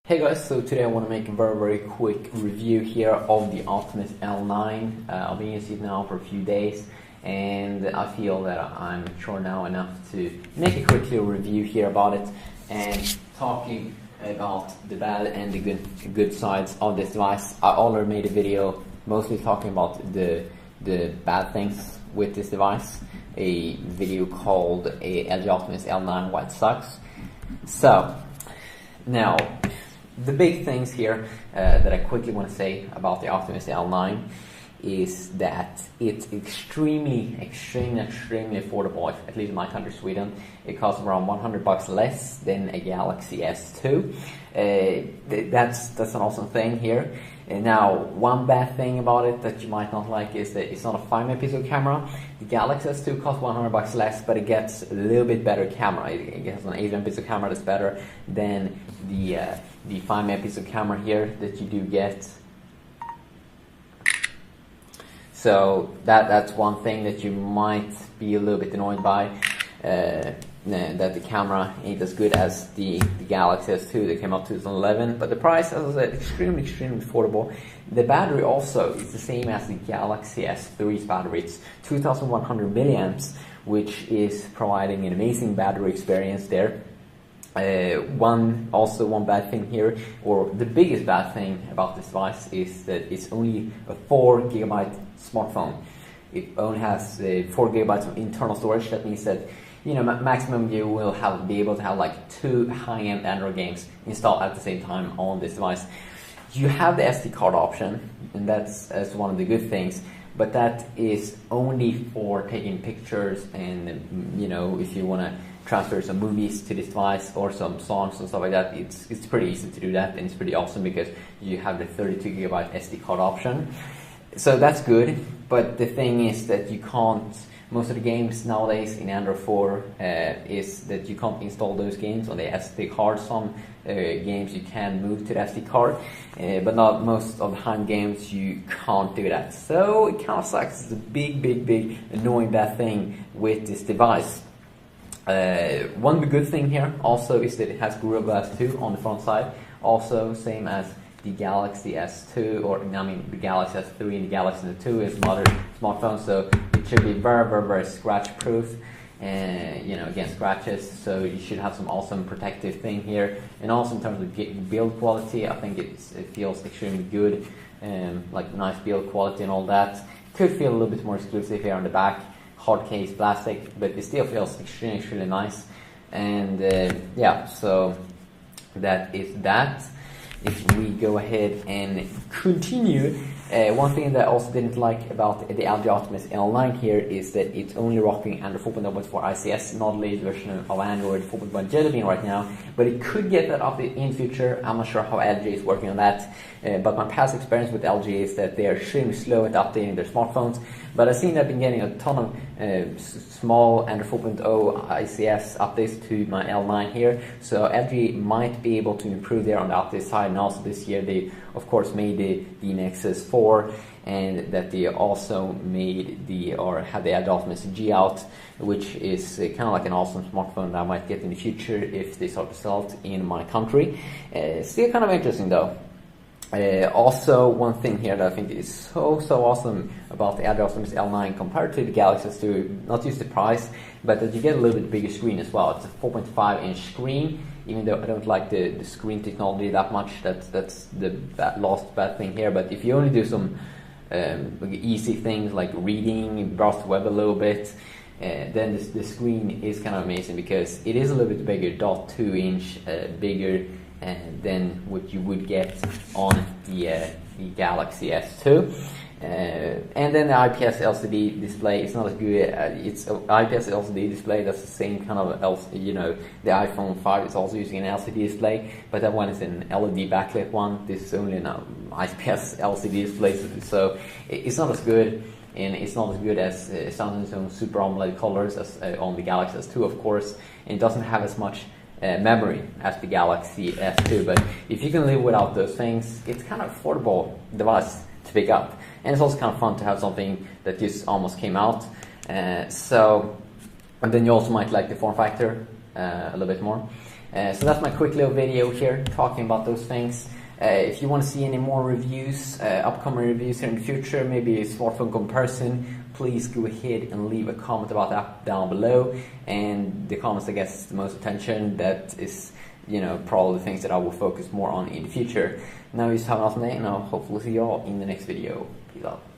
Hey guys, so today I want to make a very quick review here of the Optimus L9. I've been using it now for a few days and I feel that I'm mature now enough to make a quick little review here about it and talking about the bad and the good sides of this device. I already made a video mostly talking about the bad things with this device, a video called LG Optimus L9 White Sucks. So now the big things here that I quickly want to say about the Optimus L9 is that it's extremely affordable, at least in my country, Sweden. It costs around $100 less than a Galaxy S2. That's an awesome thing here. And now, one bad thing about it that you might not like is that it's not a 5-megapixel camera. The Galaxy S2 costs $100 less, but it gets a little bit better camera. It gets an 8-megapixel camera that's better than the 5-megapixel camera here that you do get. So that's one thing that you might be a little bit annoyed by, that the camera ain't as good as the Galaxy S2 that came out 2011, but the price, as I said, extremely affordable. The battery also is the same as the Galaxy S3's battery. It's 2100 milliamps, which is providing an amazing battery experience there. One bad thing here, or the biggest bad thing about this device, is that it's only a 4GB smartphone. It only has 4GB of internal storage. That means that, you know, maximum you will be able to have like 2 high-end Android games installed at the same time on this device. You have the SD card option, and that's one of the good things, but that is only for taking pictures and, you know, if you want to transfer some movies to this device or some songs and stuff like that. It's pretty easy to do that, and it's pretty awesome because you have the 32GB SD card option. So that's good, but the thing is that you can't, most of the games nowadays in Android 4 is that you can't install those games on the SD card. Some games you can move to the SD card, but not most of the high games you can't do that. So it kind of sucks. It's a big annoying bad thing with this device. One good thing here also is that it has Gorilla Glass 2 on the front side, also same as the Galaxy S2, or I mean the Galaxy S3 and the Galaxy S2 is modern smartphones, so it should be very scratch proof and, you know, against scratches. So you should have some awesome protective thing here. And also in terms of build quality, I think it feels extremely good, like nice build quality and all that. Could feel a little bit more exclusive here on the back, hard case plastic, but it still feels extremely nice. And yeah, so that is that. If we go ahead and continue, one thing that I also didn't like about the LG Optimus L9 here is that it's only rocking Android 4.0.4 ICS, not the latest version of Android 4.1 Jelly Bean right now, but it could get that update in future. I'm not sure how LG is working on that, but my past experience with LG is that they are extremely slow at updating their smartphones. But I've seen I've been getting a ton of small Android 4.0 ICS updates to my L9 here, so LG might be able to improve there on the update side. And also this year they of course made the Nexus 4, and that they also made had the LG Optimus G out, which is kind of like an awesome smartphone that I might get in the future if they start to sell it in my country. Still kind of interesting though. Also, one thing here that I think is so awesome about the LG Optimus L9 compared to the Galaxy S2, not just the price, but that you get a little bit bigger screen as well. It's a 4.5-inch screen, even though I don't like the screen technology that much. That's the last bad thing here. But if you only do some easy things like reading, browse the web a little bit, then the screen is kind of amazing because it is a little bit bigger, 0.2-inch bigger than what you would get on the Galaxy S2. And then the IPS LCD display is not as good. It's an IPS LCD display that's the same kind of, you know, the iPhone 5 is also using an LCD display, but that one is an LED backlit one. This is only an IPS LCD display, so it's not as good, and it's not as good as Samsung's own Super AMOLED colors as on the Galaxy S2, of course, and it doesn't have as much memory as the Galaxy S2. But if you can live without those things, it's kind of affordable device to pick up, and it's also kind of fun to have something that just almost came out. And then you also might like the form factor a little bit more. So that's my quick little video here talking about those things. If you want to see any more reviews, upcoming reviews here in the future, maybe a smartphone comparison, please go ahead and leave a comment about that down below. And the comments that gets the most attention, that is, you know, probably the things that I will focus more on in the future. Now, just have an awesome day, and I'll hopefully see you all in the next video. Peace out.